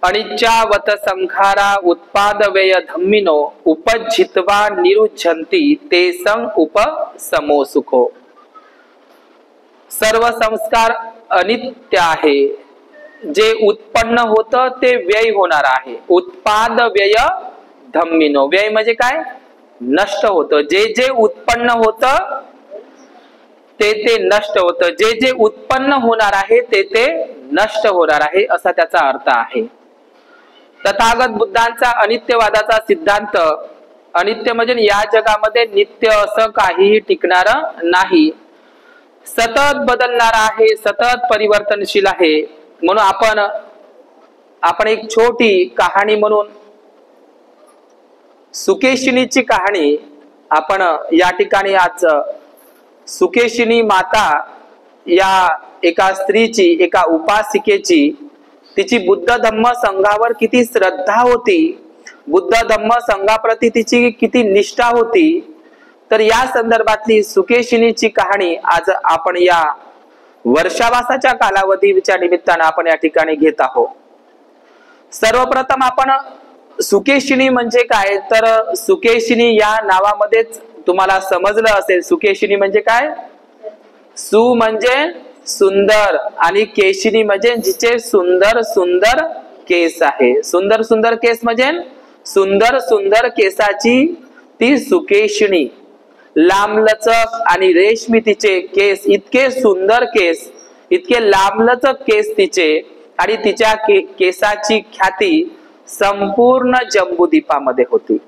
अनिच्चावत संखारा उत्पाद व्यय धम्मिनो उपजित्वा निरुझन्ति ते सं उपसमो सुखो। सर्व संस्कार अनित्य आहे, जे उत्पन्न होतं ते व्यय होणार आहे। उत्पाद व्यय धम्मिनो, व्यय म्हणजे काय? नष्ट होतं। जे जे उत्पन्न होतं ते ते नष्ट होतं, जे जे उत्पन्न होणार आहे ते ते नष्ट होणार आहे, असा त्याचा अर्थ आहे। तथागत बुद्धांचा अनित्यवादाचा सिद्धांत, अनित्य म्हणजे या जगामध्ये नित्य असं काहीही टिकणार नाही, सतत बदलणारा आहे, सतत परिवर्तनशील आहे। म्हणून आपण एक छोटी कहाणी म्हणून सुकेशिनीची कहाणी आपण या ठिकाणी आज सुकेशिनी माता या एका स्त्रीची, एका उपासिकेची, तिची बुद्ध धम्म संघावर किती श्रद्धा होती, बुद्ध धम्म संघाप्रती तिची किती निष्ठा होती, तर या संदर्भातली सुकेशिनीची कहाणी आज आपण या वर्षावासाच्या कालावधीच्या निमित्तानं आपण या ठिकाणी घेत आहोत। सर्वप्रथम आपण सुकेशिनी म्हणजे काय, तर सुकेशिनी या नावामध्येच तुम्हाला समजलं असेल सुकेशिनी म्हणजे काय। सु म्हणजे सुंदर आणि केशिनी म्हणजे जिचे सुंदर सुंदर केस आहे। सुंदर सुंदर केस म्हणजे सुंदर सुंदर केसाची ती सुकेशिनी, लांबलचक आणि रेशमी तिचे केस, इतके सुंदर केस, इतके लांबलचक केस तिचे, आणि तिच्या केसाची ख्याती संपूर्ण जम्बूद्वीपामध्ये होती।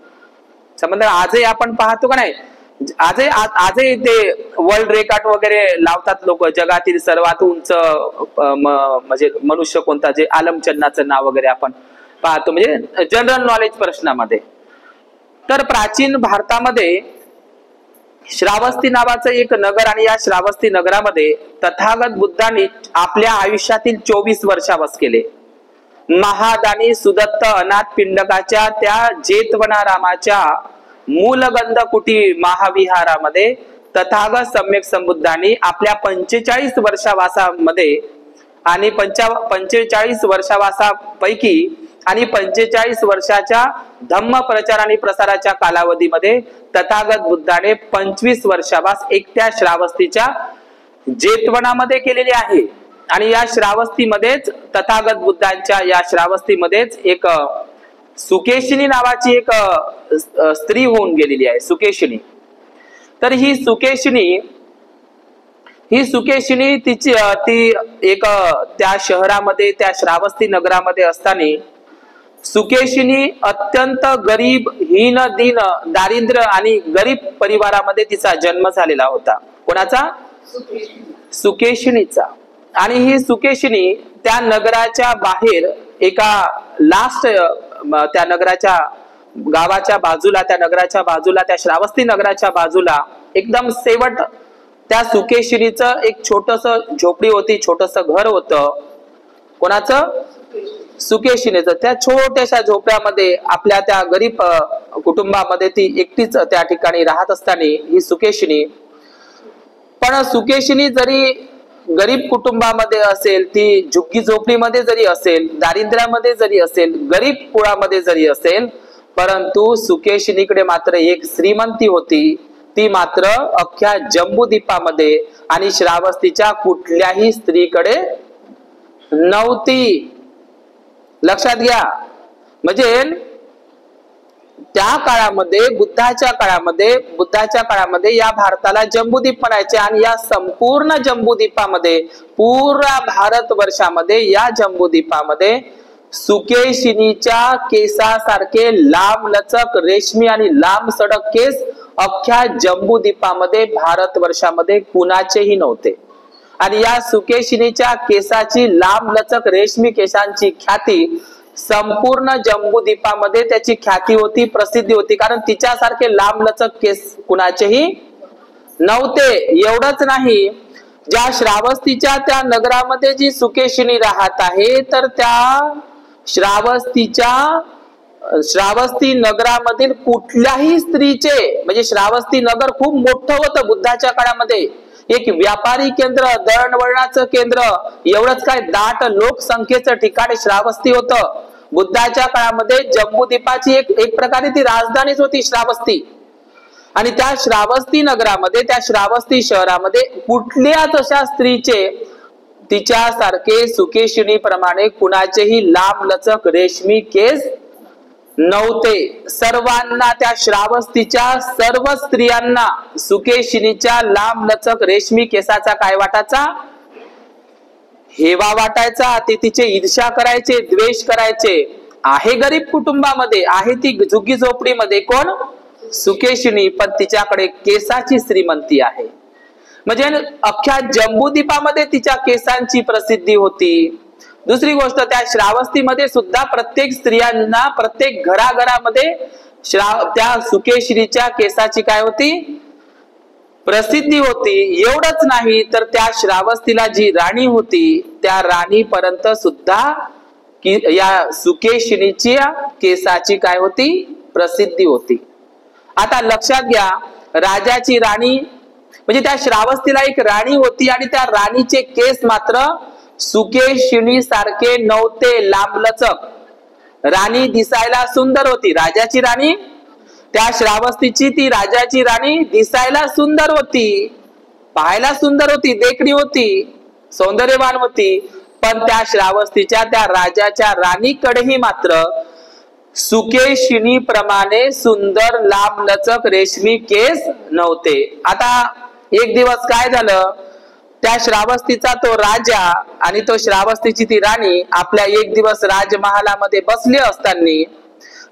समजा आजही आपण पाहतो का नाही, आजही ते वर्ल्ड रेकॉर्ड वगैरे लावतात लोक, जगातील सर्वात उंच म्हणजे मनुष्य कोणता, जे आलमचंदाचं नाव वगैरे आपण पाहतो, म्हणजे जनरल नॉलेज प्रश्नामध्ये। तर प्राचीन भारतामध्ये श्रावस्ती नावाचं एक नगर, आणि या श्रावस्ती नगरामध्ये तथागत बुद्धांनी आपल्या आयुष्यातील 24 वर्षावास केले। महादानी सुदत्त अनाथ पिंडकाच्या त्या जेतवनारामाच्या मूलगंध कुटी महाविहारामध्ये तथागत सम्यक संबुद्धांनी आपल्या 45 वर्षावासामध्ये आणि 45 वर्षावासापैकी आणि 45 वर्षाच्या धम्म प्रचार आणि प्रसाराच्या कालावधीमध्ये तथागत बुद्धाने 25 वर्षावास एकट्या श्रावस्तीच्या जेतवनामध्ये केलेली आहे। आणि या श्रावस्तीमध्येच तथागत बुद्धांच्या या श्रावस्तीमध्येच एक सुकेशिनी नावाची एक स्त्री होऊन गेलेली आहे, सुकेशिनी। तर ही सुकेशिनी ती एक त्या शहरामध्ये, त्या श्रावस्ती नगरामध्ये असताना सुकेशिनी अत्यंत गरीब, हीन दीन, दारिद्र्य आणि गरीब परिवारामध्ये तिचा जन्म झालेला होता। कोणाचा? सुकेशिनीचा। आणि ही सुकेशिनी त्या नगराच्या बाहेर एका लास्ट, त्या नगराच्या गावाच्या बाजूला, त्या नगराच्या बाजूला, त्या श्रावस्ती नगराच्या बाजूला एकदम शेवट त्या सुकेशिनीचं एक छोटस झोपडी होती, छोटस घर होतं। कोणाचं? सुकेशिनीचं। त्या छोट्याशा झोपड्यामध्ये आपल्या त्या गरीब कुटुंबामध्ये ती एकटीच त्या ठिकाणी राहत असताना ही सुकेशिनी, पण सुकेशिनी जरी गरीब कुटुंबामध्ये असेल, ती झुग्गी झोपडीमध्ये जरी असेल, दारिद्र्यामध्ये जरी असेल, गरीब कुळामध्ये जरी असेल, परंतु सुकेशिनीकडे मात्र एक श्रीमंती होती, ती मात्र अख्ख्या जम्बूद्वीपामध्ये आणि श्रावस्तीच्या कुठल्याही स्त्रीकडे नव्हती। लक्षात घ्या, म्हणजे त्या काळामध्ये, बुद्धाच्या काळामध्ये या भारताला जम्बूद्वीप म्हणायचे, आणि या संपूर्ण जम्बूद्वीपामध्ये, पूर्ण भारतवर्षामध्ये या जम्बूद्वीपामध्ये सुकेशिनीच्या केसासारखे लांब लचक रेशमी आणि लांब सडक केस अख्ख्या जम्बूद्वीपामध्ये, भारतवर्षामध्ये कुणाचेही नव्हते। आणि या सुकेशिनीच्या केसाची लांब लचक रेशमी केसांची ख्याती संपूर्ण जम्बूद्वीपामध्ये त्याची ख्याती होती, प्रसिद्धी होती, कारण तिच्यासारखे लांब लचक केस कुणाचेही नव्हते। एवढंच नाही, ज्या श्रावस्तीच्या त्या नगरामध्ये जी सुकेशिनी राहत आहे, तर त्या श्रावस्ती नगरामधील कुठल्याही स्त्रीचे, म्हणजे श्रावस्ती नगर खूप मोठं होतं बुद्धाच्या काळामध्ये, एक व्यापारी केंद्र, दळणवळणाचं केंद्र, एवढंच काय दाट लोकसंख्येचं ठिकाण श्रावस्ती होतं. बुद्धाच्या काळामध्ये जम्बूद्वीपाची एक प्रकारे ती राजधानीच होती श्रावस्ती. आणि त्या श्रावस्ती नगरामध्ये, त्या श्रावस्ती शहरामध्ये कुठल्याच अशा स्त्रीचे तिच्यासारखे सुकेशिनीप्रमाणे कुणाचेही लांब लचक रेशमी केस नव्हते. सर्वांना, त्या श्रावस्तीच्या सर्व स्त्रियांना सुकेशिनीच्या लांब लचक रेशमी केसाचा काय वाटायचा? हेवा वाटायचा. ते तिचे ईर्ष्या करायचे, द्वेष करायचे. आहे गरीब कुटुंबामध्ये, आहे ती झुग्गी झोपडीमध्ये, कोण? सुकेशिनी, पण तिच्याकडे केसाची श्रीमंती आहे. म्हणजे अख्ख्या जम्बूद्वीपामध्ये तिच्या केसांची प्रसिद्धी होती. दुसरी गोष्ट, त्या श्रावस्तीमध्ये सुद्धा प्रत्येक स्त्रियांना, प्रत्येक घराघरामध्ये त्या सुकेशिनीच्या केसाची काय होती? प्रसिद्धी होती. एवढंच नाही तर त्या श्रावस्तीला जी राणी होती, त्या राणीपर्यंत सुद्धा या सुकेशिनीच्या केसाची काय होती? प्रसिद्धी होती. आता लक्षात घ्या, राजाची राणी म्हणजे त्या श्रावस्तीला एक राणी होती आणि त्या राणीचे केस मात्र सुकेशिनी सारखे नव्हते, लांबलचक. राणी दिसायला सुंदर होती. राजाची राणी, त्या श्रावस्तीची ती राजाची राणी दिसायला सुंदर होती, पाहायला सुंदर होती, देखणी होती, सौंदर्यवान होती. पण त्या श्रावस्तीच्या, त्या राजाच्या राणीकडेही मात्र सुकेशिनी प्रमाणे सुंदर लांबलचक रेशमी केस नव्हते. आता एक दिवस काय झालं, त्या श्रावस्तीचा तो राजा आणि तो श्रावस्तीची ती राणी आपल्या एक दिवस राजमहालामध्ये बसले असताना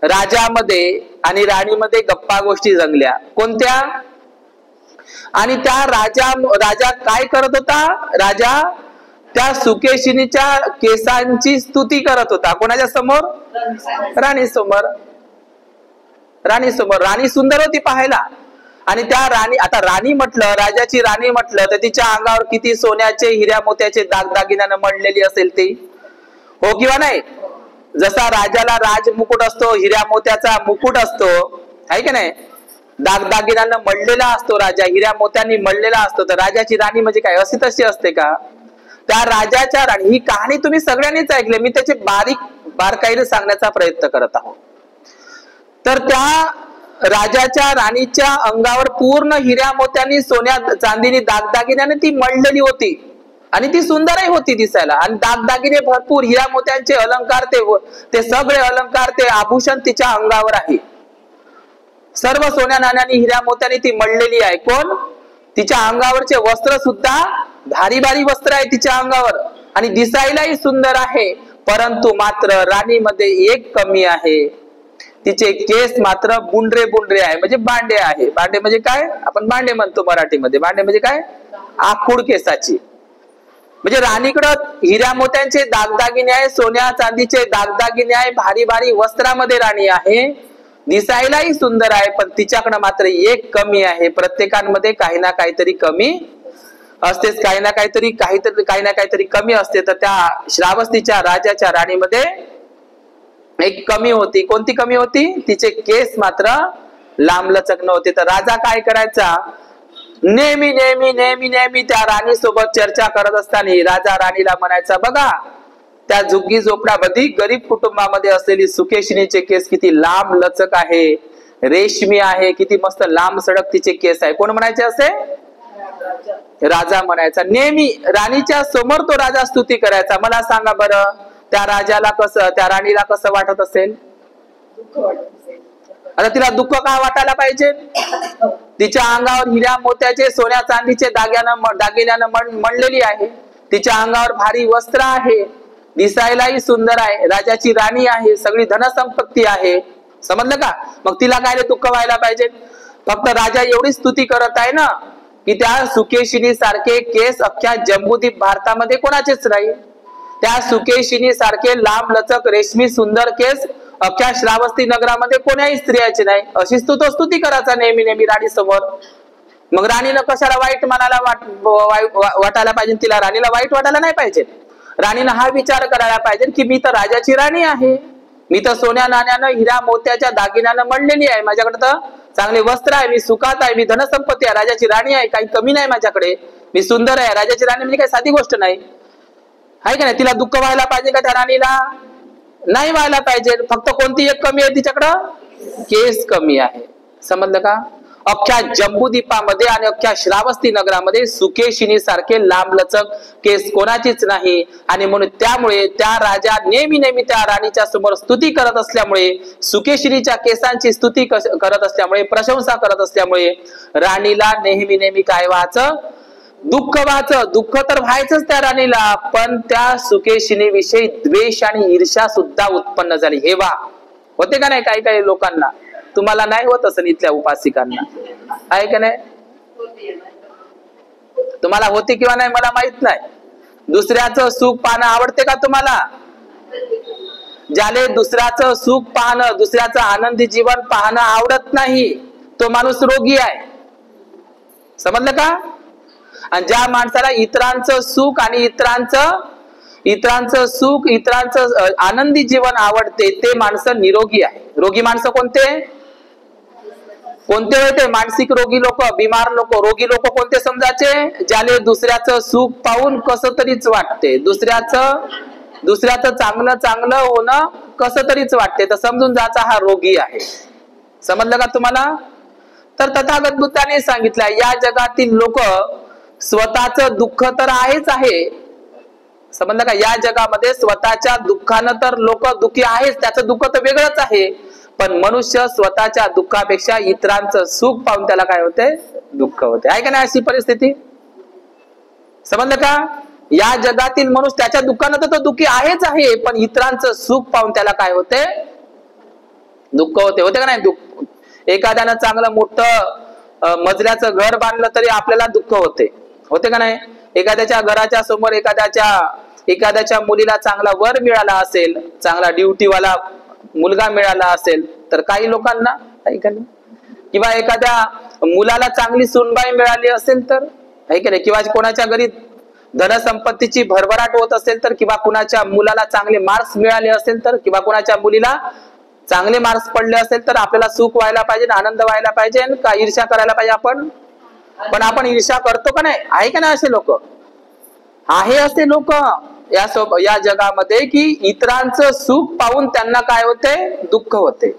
राजामध्ये आणि राणीमध्ये गप्पा गोष्टी जमल्या. कोणत्या? आणि त्या राजा काय करत होता? राजा त्या सुकेशिनीच्या केसांची स्तुती करत होता. कोणाच्या समोर? राणी समोर. राणी समोर. राणी सुंदर होती पाहायला. आणि त्या राणी, आता राणी म्हटलं, राजाची राणी म्हटलं तर तिच्या अंगावर किती सोन्याचे, हिऱ्या मोत्याचे दागदागिन्यानं मडलेली असेल ती, हो किंवा नाही? जसा राजाला राज मुकुट असतो, हिऱ्या मोत्याचा मुकुट असतो, आहे की नाही? दागदागिन्यानं मडलेला असतो राजा, हिऱ्या मोत्यांनी मडलेला असतो. तर राजाची राणी म्हणजे काय, अशी तशी असते का? त्या राजाच्या राणी, ही कहाणी तुम्ही सगळ्यांनीच ऐकली, मी त्याचे बारकाईने सांगण्याचा प्रयत्न करत आहोत. तर त्या राजाच्या राणीच्या अंगावर पूर्ण हिऱ्या मोत्यांनी, सोन्या चांदीनी, दागदागिन्याने ती मडलेली होती आणि ती सुंदरही होती दिसायला. आणि दागदागिने भरपूर, हिऱ्या मोत्यांचे अलंकार, ते सगळे अलंकार, ते आभूषण तिच्या अंगावर आहे. सर्व सोन्या नाण्यानी, हिऱ्या मोत्यांनी ती मडलेली आहे. कोण? तिच्या अंगावरचे वस्त्र सुद्धा भारी भारी वस्त्र आहे तिच्या अंगावर आणि दिसायलाही सुंदर आहे. परंतु मात्र राणीमध्ये एक कमी आहे, तिचे केस मात्र बुंडरे बुंडरे आहे, म्हणजे बांडे आहे. बांडे म्हणजे काय? आपण बांडे म्हणतो मराठीमध्ये. बांडे म्हणजे काय? आखूड केसाची. म्हणजे राणीकडं हिऱ्या मोत्यांचे दागदागिने आहे, सोन्या चांदीचे दागदागिने आहे, भारी भारी वस्त्रामध्ये राणी आहे, दिसायलाही सुंदर आहे. पण तिच्याकडे मात्र एक कमी आहे. प्रत्येकांमध्ये काही ना काहीतरी कमी असतेच, काही ना काहीतरी कमी असते. तर त्या श्रावस्तीच्या राजाच्या राणीमध्ये एक कमी होती. कोणती कमी होती? तिचे केस मात्र लांबलचक नव्हते. तर राजा काय करायचा? नेहमी नेहमी नेहमी नेहमी त्या राणी सोबत चर्चा करत असताना राजा राणीला म्हणायचा, बघा त्या झुग्गी झोपड्यामध्ये गरीब कुटुंबामध्ये असलेली सुकेशिनीचे केस किती लांब लचक आहे, रेशमी आहे, किती मस्त लांब सडक तिचे केस आहे. कोण म्हणायचे असे? राजा म्हणायचा. नेहमी राणीच्या समोर तो राजा स्तुती करायचा. मला सांगा बरं, त्या राजाला कसं, त्या राणीला कसं वाटत असेल? आता तिला दुःख काय वाटायला पाहिजे? तिच्या अंगावर हिऱ्या मोत्याचे, सोन्या चांदीचे दागिन्यानं मडलेली आहे, तिच्या अंगावर भारी वस्त्र आहे, दिसायलाही सुंदर आहे, राजाची राणी आहे, सगळी धनसंपत्ती आहे. समजलं का? मग तिला काय दुःख व्हायला पाहिजे? फक्त राजा एवढी स्तुती करत आहे ना की त्या सुकेशिनी सारखे केस अख्ख्या जम्बूद्वीप भारतामध्ये कोणाचेच नाही. त्या सुकेशिनी सारखे लांब लचक रेशमी सुंदर केस अख्ख्या श्रावस्ती नगरामध्ये कोणाही स्त्रियाचे नाही. अशी स्तुती करायचा नेहमी नेहमी राणी समोर. मग राणीनं कशाला वाईट मनाला वाटायला पाहिजे? तिला राणीला वाईट वाटायला नाही पाहिजे. राणीनं हा विचार करायला पाहिजे की मी तर राजाची राणी आहे, मी तर सोन्या नाण्यानं, हिरा मोत्याच्या दागिन्यानं मडलेली आहे, माझ्याकडे तर चांगले वस्त्र आहे, मी सुखात आहे, मी धनसंपत्ती आहे, राजाची राणी आहे, काही कमी नाही माझ्याकडे. मी सुंदर आहे, राजाची राणी म्हणजे काही साधी गोष्ट नाही, आहे का नाही? तिला दुःख व्हायला पाहिजे का त्या राणीला? नाही व्हायला पाहिजे. फक्त कोणती एक कमी आहे तिच्याकडं? केस कमी आहे. समजलं का? अख्ख्या जम्बूद्वीपामध्ये आणि अख्ख्या श्रावस्ती नगरामध्ये सुकेशिनी सारखे लांबलचक केस कोणाचीच नाही. आणि म्हणून त्यामुळे त्या राजा नेहमी नेहमी त्या राणीच्या समोर स्तुती करत असल्यामुळे, सुकेशिनीच्या केसांची स्तुती करत असल्यामुळे, प्रशंसा करत असल्यामुळे राणीला नेहमी नेहमी काय व्हायचं? दुःख व्हायचं. दुःख तर व्हायचंच त्या राणीला, पण त्या सुकेशिनी विषयी द्वेष आणि ईर्ष्या सुद्धा उत्पन्न झाली. हे वा होते का नाही काही काही लोकांना? तुम्हाला नाही होत असं इथल्या उपासिकांना, आहे का नाही? तुम्हाला होते किंवा नाही मला माहित नाही. दुसऱ्याचं सुख पाहणं आवडते का तुम्हाला? ज्याले दुसऱ्याचं सुख पाहणं, दुसऱ्याचं आनंदी जीवन पाहणं आवडत नाही, तो माणूस रोगी आहे. समजलं का? आणि ज्या माणसाला इतरांचं सुख आणि इतरांचं सुख, इतरांचं आनंदी जीवन आवडते, ते माणसं निरोगी आहे. रोगी माणसं कोणते होते? मानसिक रोगी लोक, बिमार लोक. रोगी लोक कोणते समजायचे? ज्याले दुसऱ्याचं सुख पाहून कसं तरीच वाटते, दुसऱ्याचं चांगलं होणं कसं तरीच वाटते, तर समजून जायचा हा रोगी आहे. समजलं का तुम्हाला? तर तथागत बुद्धाने सांगितलं, या जगातील लोक स्वतःचं दुःख तर आहेच आहे. समजलं का? या जगामध्ये स्वतःच्या दुःखानं तर लोक दुःखी आहेच, त्याचं दुःख तर वेगळंच आहे. पण मनुष्य स्वतःच्या दुःखापेक्षा इतरांचं सुख पाहून त्याला काय होते? दुःख होते. आहे का नाही अशी परिस्थिती? समजलं का? या जगातील मनुष्य त्याच्या दुःखानं तर तो दुःखी आहेच आहे, पण इतरांचं सुख पाहून त्याला काय होते? दुःख होते. होते का नाही? एखाद्यानं चांगलं मोठं मजल्याचं घर बांधलं तरी आपल्याला दुःख होते. होते का नाही? एखाद्याच्या घराच्या समोर एखाद्याच्या मुलीला चांगला वर मिळाला असेल, चांगला ड्युटीवाला मुलगा मिळाला असेल, तर काही लोकांना, किंवा एखाद्या मुलाला चांगली सूनबाई मिळाली असेल तर, आहे की नाही? किंवा कोणाच्या घरी धनसंपत्तीची भरभराट होत असेल तर, किंवा कुणाच्या मुलाला चांगले मार्क्स मिळाले असेल तर, किंवा कुणाच्या मुलीला चांगले मार्क्स पडले असेल तर आपल्याला सुख व्हायला पाहिजे, आनंद व्हायला पाहिजे का ईर्ष्या करायला पाहिजे आपण? पण आपण ईर्ष्या करतो का नाही? आहे का नाही असे लोक? आहे असे लोक या जगामध्ये की इतरांचं सुख पाहून त्यांना काय होते? दुःख होते.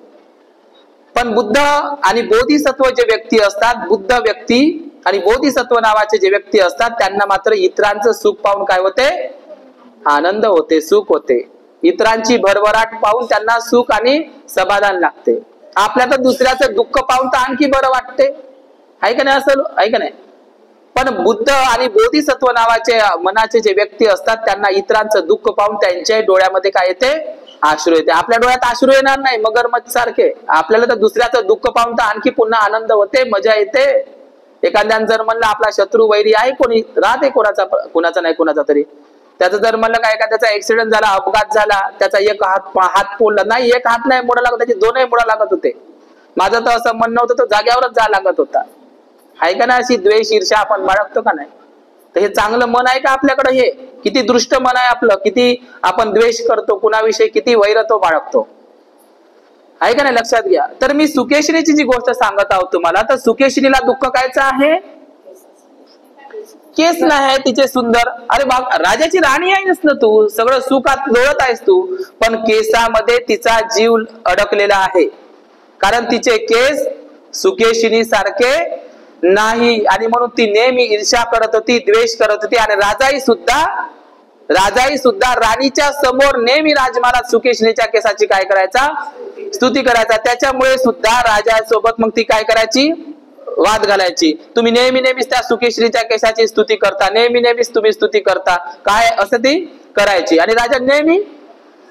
पण बुद्ध आणि बोधिसत्व जे व्यक्ती असतात, बुद्ध व्यक्ती आणि बोधिसत्व नावाचे जे व्यक्ती असतात, त्यांना मात्र इतरांचं सुख पाहून काय होते? आनंद होते, सुख होते. इतरांची भरभराट पाहून त्यांना सुख आणि समाधान लागते. आपल्या तर दुसऱ्याचं दुःख पाहून तर आणखी बरं वाटते, आहे का नाही? असं आहे का नाही? पण बुद्ध आणि बोधिसत्व नावाचे मनाचे जे व्यक्ती असतात, त्यांना इतरांचं दुःख पाहून त्यांच्या डोळ्यामध्ये काय येते? अश्रू येते. आपल्या डोळ्यात अश्रू येणार नाही मगरमच्छ सारखे. आपल्याला तर दुसऱ्याचं दुःख पाहून तर आणखी पुन्हा आनंद होते, मजा येते. एखाद्यानं जर म्हणलं आपला शत्रू वैरी आहे कोणी, राहते कोणाचा नाही कोणाचा तरी, त्याचं जर म्हणलं का एखाद्याचा ऍक्सिडेंट झाला, अपघात झाला, त्याचा एक हात फोडला, नाही एक हात नाही मोडा लागत, त्याचे दोनही मोडा लागत होते. माझं तर असं म्हणणं होतं, तो जाग्यावरच जा लागत होता. आहे का नाही? अशी द्वेष ईर्ष्या आपण बाळगतो का नाही? तर हे चांगलं मन आहे का आपल्याकडे? हे किती दृष्ट मन आहे आपलं, किती आपण द्वेष करतो कुणाविषयी, किती वैरत्व बाळगतो, आहे का नाही? लक्षात घ्या. तर मी सुकेशिनीची जी गोष्ट सांगत आहोत तुम्हाला, तर सुकेशिनीला दुःख कायचं आहे? केस नाही आहे तिचे सुंदर. अरे बाप, राजाची राणी आहेस ना तू, सगळं सुखात लोळत आहेस तू, पण केसामध्ये तिचा जीव अडकलेला आहे. कारण तिचे केस सुकेशिनी सारखे नाही, आणि म्हणून ती नेहमी ईर्ष्या करत होती, द्वेष करत होती. आणि राजाई सुद्धा राणीच्या समोर नेहमी राजमहाराज सुकेशिनीच्या केसाची काय करायचा? स्तुती करायचा. त्याच्यामुळे सुद्धा राजासोबत मग ती काय करायची? वाद घालायची. तुम्ही नेहमीच त्या सुकेशिनीच्या केसाची स्तुती करता, नेहमीच तुम्ही स्तुती करता, काय असं ती करायची. आणि राजा नेहमी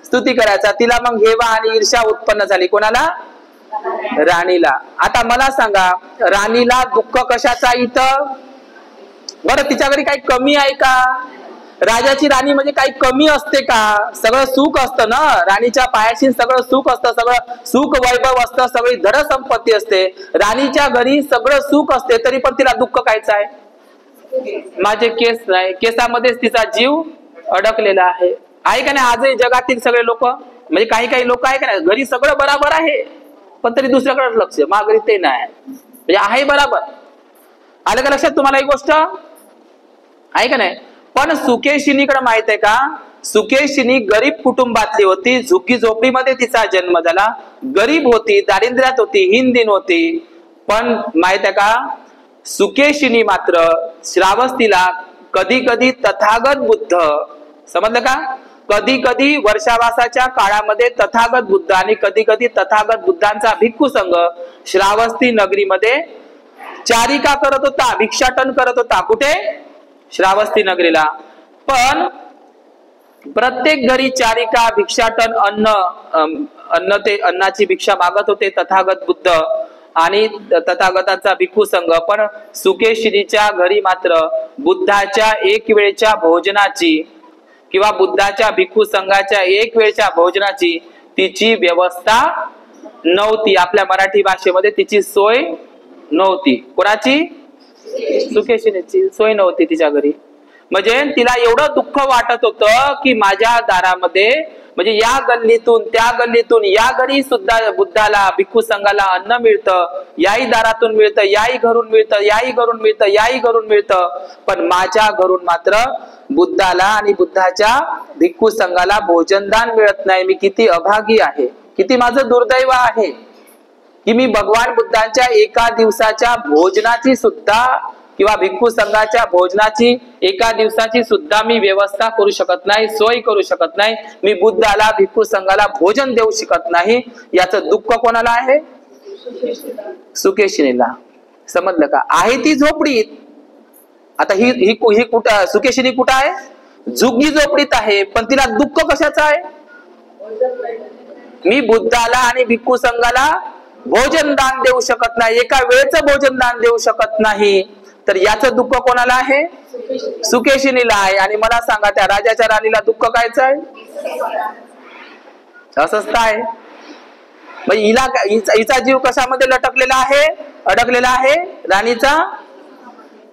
स्तुती करायचा. तिला मग हेवा आणि ईर्ष्या उत्पन्न झाली. कोणाला? राणीला. आता मला सांगा, राणीला दुःख कशाचा इथं? बरं, तिच्या घरी काही कमी आहे का? राजाची राणी म्हणजे काही कमी असते का? सगळं सुख असतं ना, राणीच्या पायाशी सगळं सुख असतं, सगळं सुख वैभव असतं, सगळी धन संपत्ती असते. राणीच्या घरी सगळं सुख असते, तरी पण तिला दुःख कायचं आहे? माझे केस नाही, केसामध्येच तिचा जीव अडकलेला आहे. आहे का नाही? आजही जगातील सगळे लोक, म्हणजे काही लोक आहे का नाही, घरी सगळं बराबर आहे, पण तरी दुसऱ्याकडे लक्ष, माघारी ते नाही, म्हणजे आहे बराबर. आलं का लक्षात तुम्हाला ही गोष्ट? आहे का नाही? पण सुकेशिनीकडे माहित आहे का, सुकेशिनी गरीब कुटुंबातली होती, झुग्गी झोपडीमध्ये तिचा जन्म झाला, गरीब होती, दारिद्र्यात होती, हीनदीन होती. पण माहित आहे का, सुकेशिनी मात्र श्रावस्तीला कधी कधी तथागत बुद्ध, समजलं का, कधी कधी वर्षावासाच्या काळामध्ये तथागत बुद्ध आणि कधी कधी तथागत बुद्धांचा भिक्खू संघ श्रावस्ती नगरीमध्ये चारिका करत होता, भिक्षाटन करत होता. कुठे? श्रावस्ती नगरीला. पण प्रत्येक घरी चारिका, भिक्षाटन, अन्नाची भिक्षा मागत होते तथागत बुद्ध आणि तथागताचा भिक्खू संघ. पण सुकेशिनीच्या घरी मात्र बुद्धाच्या एक वेळच्या भोजनाची किंवा बुद्धाच्या भिक्खू संघाच्या एक वेळच्या भोजनाची तिची व्यवस्था नव्हती. आपल्या मराठी भाषेमध्ये तिची सोय नव्हती. कोणाची? सुकेशिनीची सोय नव्हती तिच्या घरी. म्हणजे तिला एवढं दुःख वाटत होतं की माझ्या दारामध्ये, म्हणजे या गल्लीतून त्या गल्लीतून या घरी सुद्धा बुद्धाला, भिक्खू संघाला अन्न मिळतं, याही दारातून मिळतं, याही घरून मिळतं, याही घरून मिळतं, याही घरून मिळतं, पण माझ्या घरून मात्र बुद्धाला आणि बुद्धाच्या भिक्खू संघाला भोजनदान मिळत नाही. मी किती अभागी आहे, किती माझं दुर्दैव आहे की मी भगवान बुद्धांच्या एका दिवसाच्या भोजनाची सुद्धा किंवा भिक्खू संघाच्या भोजनाची एका दिवसाची सुद्धा मी व्यवस्था करू शकत नाही, सोय करू शकत नाही. मी बुद्धाला, भिक्खू संघाला भोजन देऊ शकत नाही. याचं दुःख कोणाला आहे? सुकेशिनीला. समजलं का? आहे ती झोपडीत. आता ही कुठं, सुकेशिनी कुठं आहे? झुग्गी झोपडीत आहे. पण तिला दुःख कशाचं आहे? मी बुद्धाला आणि भिक्खू संघाला भोजन दान देऊ शकत नाही, एका वेळेचं भोजन दान देऊ शकत नाही. तर याचं दुःख कोणाला आहे? सुकेशिनीला आहे. आणि मला सांगा, त्या राजाच्या राणीला दुःख कायचं आहे? असंच आहे. हिचा जीव कशामध्ये लटकलेला आहे, अडकलेला आहे? राणीचा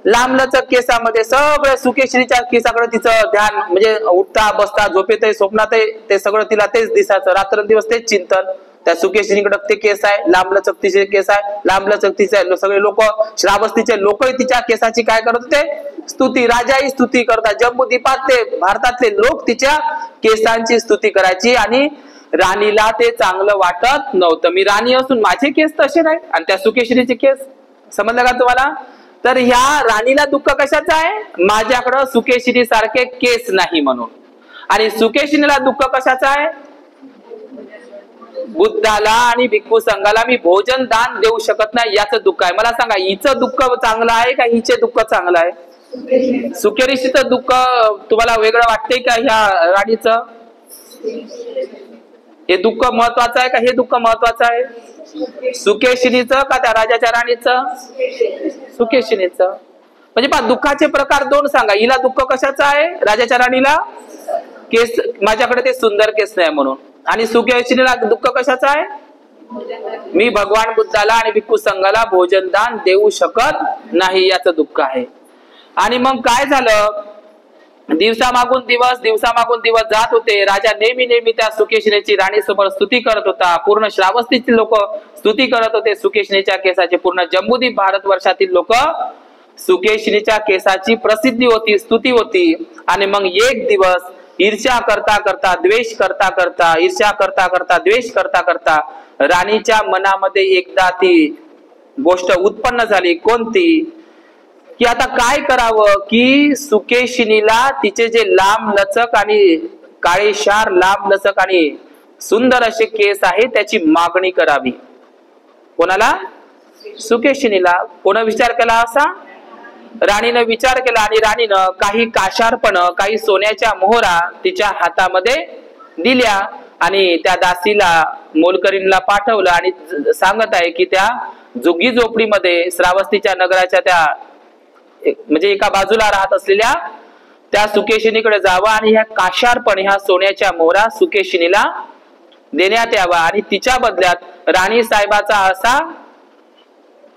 लांबलचक केसामध्ये. सगळं सुकेशिनीच्या केसाकडे तिचं ध्यान, म्हणजे उठता बसता झोपेत स्वप्नात ते सगळं तिला तेच दिसायचं. रात्रंदिवस तेच चिंतन. त्या सुकेशिनीकडे ते केस आहे, लांबलचक तिचे केस आहे, लांबलचक तिचे सगळे लोक, श्रावस्तीचे लोकही तिच्या केसाची काय करत होते? स्तुती. राजाही स्तुती करतात. जम्बूद्वीपातले, भारतातले लोक तिच्या केसांची स्तुती करायची. आणि राणीला ते चांगलं वाटत नव्हतं. मी राणी असून माझे केस तसे नाही आणि त्या सुकेशिनीचे केस. समजलं का तुम्हाला? तर ह्या राणीला दुःख कशाचं आहे? माझ्याकडं सुकेशिनी सारखे केस नाही म्हणून. आणि सुकेशिनीला दुःख कशाचं आहे? बुद्धाला आणि भिक्खू संघाला मी भोजन दान देऊ शकत नाही, याचं दुःख आहे. मला सांगा, हिचं दुःख चांगलं आहे का हिचे दुःख चांगलं आहे? सुकेशिनीचं दुःख तुम्हाला वेगळं वाटतंय का ह्या राणीचं? हे दुःख महत्वाचं आहे का हे दुःख महत्वाचं आहे? सुकेशिनीचं का त्या राजाच्या राणीचं? सुकेशिनीचं. म्हणजे पहा, दुःखाचे प्रकार दोन सांगा. हिला दुःख कशाचं आहे? राजाच्या राणीला केस, माझ्याकडे ते सुंदर केस नाही म्हणून. आणि सुकेशिनीला दुःख कशाचं आहे? मी भगवान बुद्धाला आणि भिक्खू संघाला भोजन दान देऊ शकत नाही, याचं दुःख आहे. आणि मग काय झालं? दिवसामागून दिवस जात होते. राजा नेहमी त्या सुकेशिनीची राणीसमोर स्तुती करत होता. पूर्ण श्रावस्तीतील लोक स्तुती करत होते सुकेशिनीच्या केसाची. पूर्ण जम्बूद्वीप भारतवर्षातील लोक सुकेशिनीच्या केसाची प्रसिद्धी होती, स्तुती होती. आणि मग एक दिवस ईर्ष्या करता करता, द्वेष करता करता, ईर्ष्या करता करता, द्वेष करता करता राणीच्या मनामध्ये एकदा ती गोष्ट उत्पन्न झाली. कोणती? की आता काय करावं की सुकेशिनीला तिचे जे लांब लचक आणि काळेशार, लांब लचक आणि सुंदर असे केस आहे त्याची मागणी करावी. कोणाला? सुकेशिनीला. कोण विचार केला असा? राणीनं विचार केला. आणि राणीनं काही काशारपण, काही सोन्याच्या मोहरा तिच्या हातामध्ये दिल्या आणि त्या दासीला, मोलकरीणला पाठवलं आणि सांगत आहे की त्या झुग्गी झोपडीमध्ये श्रावस्तीच्या नगराच्या त्या म्हणजे एका बाजूला राहत असलेल्या त्या सुकेशिनीकडे जावं आणि ह्या काशारपण, ह्या सोन्याच्या मोहरा सुकेशिनीला देण्यात यावा. आणि तिच्या बदल्यात राणी साहेबाचा असा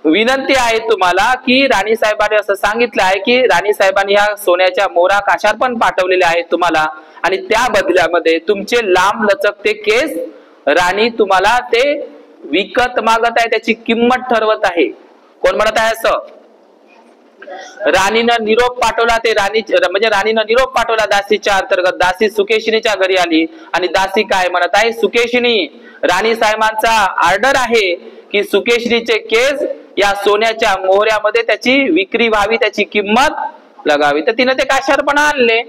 विनंती आहे तुम्हाला की राणी साहेबांनी असं सांगितलं आहे की राणी साहेबांनी ह्या सोन्याच्या मोहरा काशारपण पाठवलेले आहेत तुम्हाला आणि त्या बदल्यामध्ये तुमचे लांब लचकते केस राणी तुम्हाला ते विकत मागत आहे, त्याची किंमत ठरवत आहे. कोण म्हणत आहे असं? राणीनं निरोप पाठवला, ते म्हणजे राणीनं निरोप पाठवला दासीच्या अंतर्गत. दासी सुकेशिनीच्या घरी आली आणि दासी काय म्हणत आहे, सुकेशिनी राणी साहेबांचा ऑर्डर आहे की सुकेशिनीचे केस या सोन्याच्या मोहऱ्यामध्ये त्याची विक्री व्हावी, त्याची किंमत लगावी. तर तिने ते काशारपणा आणले.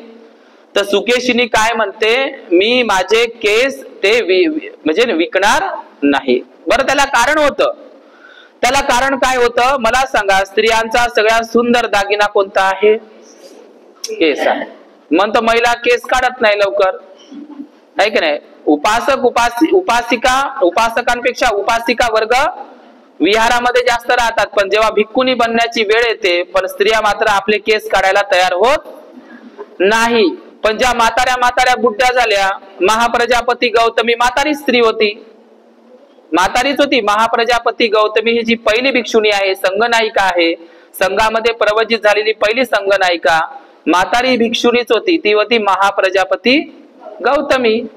तर सुकेशिनी काय म्हणते, मी माझे केस ते म्हणजे विकणार नाही. बरं, त्याला कारण होतं. त्याला कारण काय होतं मला सांगा. स्त्रियांचा सगळ्यात सुंदर दागिना कोणता आहे? केस आहे. म्हणतो महिला केस काढत नाही लवकर, आहे की नाही. उपासकांपेक्षा उपासिका वर्ग विहारामध्ये जास्त राहतात, पण जेव्हा भिक्खुनी बनण्याची वेळ येते पण स्त्रिया मात्र आपले केस काढायला तयार होत नाही. पण ज्या म्हाताऱ्या बुड्ढ्या झाल्या, महाप्रजापती गौतमी म्हातारी स्त्री होती, म्हातारीच होती. महाप्रजापती गौतमी ही जी पहिली भिक्षुणी आहे, संघनायिका आहे, संघामध्ये प्रवचित झालेली पहिली संघनायिका म्हातारी भिक्षुणीच होती, ती होती महाप्रजापती गौतमी.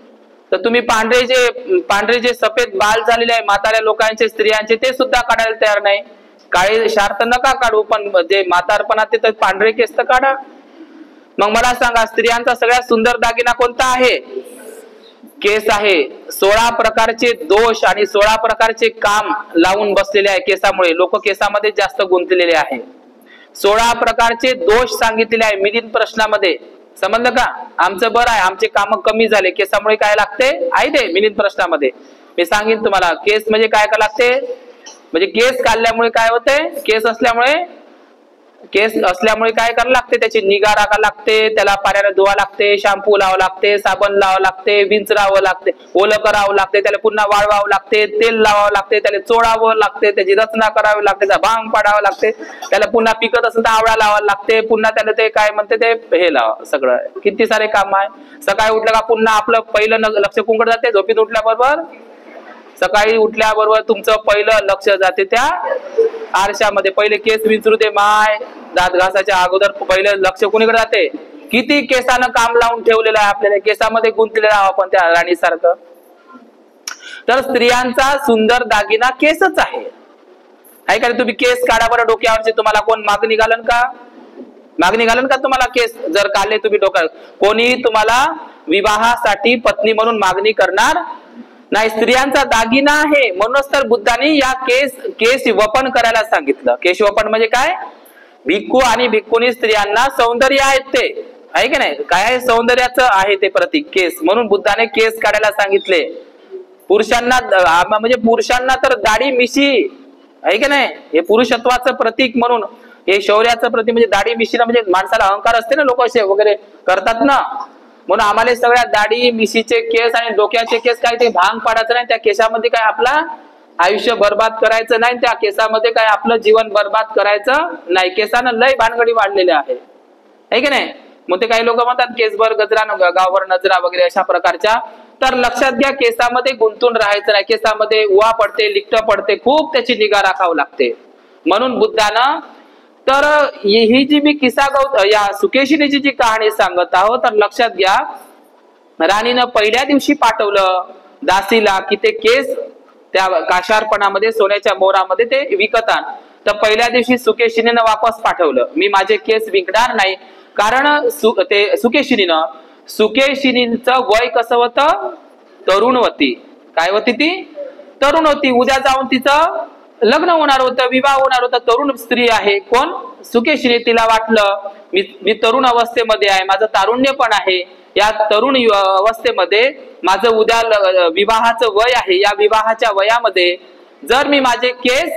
तर तुम्ही पांढरे जे सफेद बाल झालेले आहे म्हाताऱ्या लोकांचे, स्त्रियांचे, ते सुद्धा काढायला तयार नाही. काळे शार्थ नका काढू, पण जे म्हातारपणात ते पांढरे केस तर काढा. मग मला सांगा, स्त्रियांचा सगळ्यात सुंदर दागिना कोणता आहे? केस आहे. 16 प्रकारचे दोष आणि 16 प्रकारचे काम लावून बसलेले आहे केसामुळे. लोक केसामध्ये जास्त गुंतलेले आहे. 16 प्रकारचे दोष सांगितलेले आहे मिलिंद प्रश्नामध्ये. समजलं का? आमचं बरं आहे, आमचे काम कमी झाले, केसामुळे काय लागते आहे ते मिलिंद प्रश्नामध्ये मी सांगेन तुम्हाला. केस म्हणजे काय का लागते, म्हणजे केस काढल्यामुळे काय होते, केस असल्यामुळे काय करायला लागते, त्याची निगा राखायला लागते, त्याला पाण्याने धुवा लागते, शॅम्पू लावावं लागते, साबण लावावं लागते, विंचरावं लागते, ओलं करावं लागते, त्याला पुन्हा वाळवावं लागते, तेल लावावं लागते, त्याला चोळावं लागते, त्याची रचना करावी लागते, त्याला भांग पाडावं लागते, त्याला पुन्हा पिकत असेल तर आवळा लावायला लागते, पुन्हा त्याला ते काय म्हणते ते हे लावा. सगळं किती सारे काम आहे. सकाळी उठलं का पुन्हा आपलं पहिलं लक्ष कुंकड जाते. झोपीत उठल्याबरोबर, सकाळी उठल्याबरोबर तुमचं पहिलं लक्ष जाते त्या आरशामध्ये. पहिले केस विंचरू दे माय, दात घासाच्या अगोदर पहिलं लक्ष कुणीकडे जाते. किती केसानं काम लावून ठेवलेलं आहे आपल्याला, केसामध्ये गुंतलेलं आहे आपण त्या राणीसारखं. तर स्त्रियांचा सुंदर दागिना केसच आहे. का तुम्ही केस काढा बरं डोक्यावरचे, तुम्हाला कोण मागणी घालन का? मागणी घालन का तुम्हाला? केस जर काढले तुम्ही डोक्यावर, कोणी तुम्हाला विवाहासाठी पत्नी म्हणून मागणी करणार नाही. स्त्रियांचा दागिना आहे. म्हणूनच तर बुद्धांनी या केस वपन करायला सांगितलं. केश वपन म्हणजे काय? भिक्खू आणि भिक्खुनी स्त्रियांना सौंदर्य आहेत ते, आहे की नाही. काय सौंदर्याचं आहे ते प्रतीक केस, म्हणून बुद्धाने केस काढायला सांगितले. पुरुषांना तर दाढी मिशी, आहे की नाही, हे पुरुषत्वाचं प्रतीक म्हणून, हे शौर्याचं प्रतीक. म्हणजे दाढी मिशीला म्हणजे माणसाला अहंकार असते ना, लोक असे वगैरे करतात ना, म्हणून आम्हाला सगळ्या दाढी मिशीचे केस आणि डोक्याचे केस काय ते भांग पाडायचं नाही, त्या केसामध्ये काय आपला आयुष्य बर्बाद करायचं नाही, त्या केसामध्ये काय आपलं जीवन बर्बाद करायचं नाही. केसानं लय भानगडी वाढलेल्या आहे की नाही. मग ते काही लोक म्हणतात केसभर गजरा गावभर नजरा वगैरे अशा प्रकारच्या. तर लक्षात घ्या, केसामध्ये गुंतून राहायचं नाही. केसामध्ये उवा पडते, लिक्ट पडते, खूप त्याची निगा राखावी लागते. म्हणून बुद्धानं तर ही जी मी या सुकेशिनीची जी कहाणी सांगत आहोत, तर लक्षात घ्या, राणीनं पहिल्या दिवशी पाठवलं दासीला की ते केस त्या काशारपणामध्ये सोन्याच्या मोहरामध्ये ते विकत आण. तर पहिल्या दिवशी सुकेशिनीनं वापस पाठवलं, मी माझे केस विकणार नाही. कारण सुकेशिनीचं वय कसं होतं? तरुण होती. काय होती ती? तरुण होती. उद्या जाऊन तिचं लग्न होणार होतं, विवाह होणार होता. तरुण स्त्री आहे. कोण? सुकेशिनी. तिला वाटलं मी तरुण अवस्थेमध्ये आहे, माझं तारुण्य पण आहे, या तरुण अवस्थेमध्ये माझं उद्या विवाहाचं वय आहे. या विवाहाच्या वयामध्ये जर मी माझे केस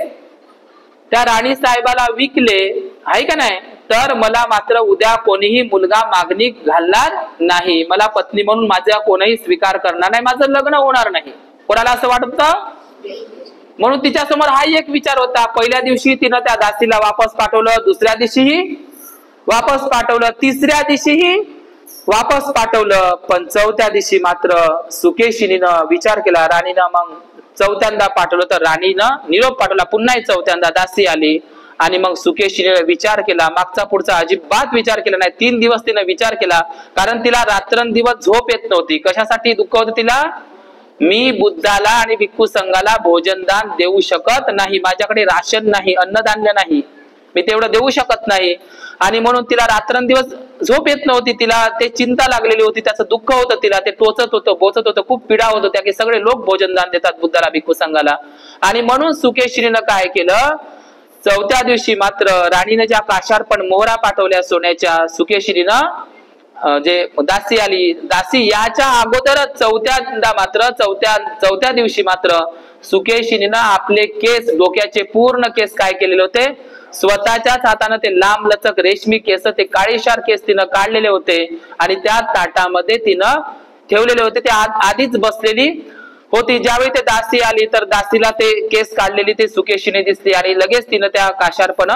त्या राणी साहेबाला विकले, आहे का नाही, तर मला मात्र उद्या कोणीही मुलगा मागणी घालणार नाही, मला पत्नी म्हणून माझा कोणीही स्वीकार करणार नाही, माझं लग्न होणार नाही. कोणाला असं वाटतं? म्हणून तिच्या समोर हा एक विचार होता. पहिल्या दिवशी तिनं त्या दासीला वापस पाठवलं, दुसऱ्या दिवशीही वापस पाठवलं, तिसऱ्या दिवशीही वापस पाठवलं. पण चौथ्या दिवशी मात्र सुकेशिनीनं विचार केला. राणीनं मग चौथ्यांदा पाठवलं, तर राणीनं निरोप पाठवला. पुन्हा चौथ्यांदा दासी आली आणि मग सुकेशिनीने विचार केला. मागचा पुढचा अजिबात विचार केला नाही. 3 दिवस तिने विचार केला, कारण तिला रात्रंदिवस झोप येत नव्हती. कशासाठी दुःख होतं तिला? मी बुद्धाला आणि भिक्खू संघाला भोजनदान देऊ शकत नाही, माझ्याकडे राशन नाही, अन्नधान्य नाही. मी तेवढं देऊ शकत नाही. आणि म्हणून तिला रात्रंदिवस झोप येत नव्हती, तिला ते चिंता लागलेली होती, त्याचं दुःख होतं, तिला ते टोचत होतं, बोचत होतं, खूप पीडा होत होत्या की सगळे लोक भोजन दान देतात बुद्धाला, भिक्खू संघाला. आणि म्हणून सुकेशिनीनं काय केलं, चौथ्या दिवशी मात्र राणीने ज्या काशार्पण मोहरा पाठवल्या सोन्याच्या, सुकेशिनीनं जे दासी आली, दासी याच्या अगोदरच चौथ्या दिवशी मात्र सुकेशिनीनं आपले केस, डोक्याचे पूर्ण केस काय केलेले होते, स्वतःच्याच हाताने ते लांब लचक रेशमी केस, ते काळीशार केस तिनं काढलेले होते आणि त्या ताटामध्ये तिनं ठेवलेले होते. ते आधीच बसलेली होती. ज्यावेळी ते दासी आली तर दासीला ते केस काढलेली ती सुकेशिनी दिसली आणि लगेच तिनं त्या काशार्पण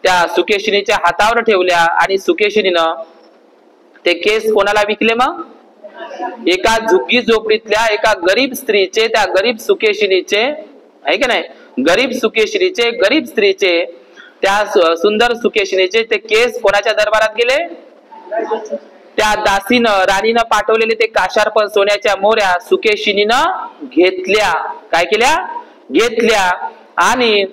त्या सुकेशिनीच्या हातावर ठेवल्या आणि सुकेशिनीनं ते केस कोणाला विकले, मग एका झुग्गी झोपडीतल्या एका गरीब स्त्रीचे, त्या गरीब सुकेशिनीचे, आहे की नाही, गरीब सुकेशिनीचे, गरीब स्त्रीचे, त्या सुंदर सुकेशिनीचे ते केस कोणाच्या दरबारात गेले, त्या दासीनं, राणीनं पाठवलेले ते काशार्पण सोन्याच्या मोहऱ्या सुकेशिनीनं घेतल्या. काय केल्या, घेतल्या. आणि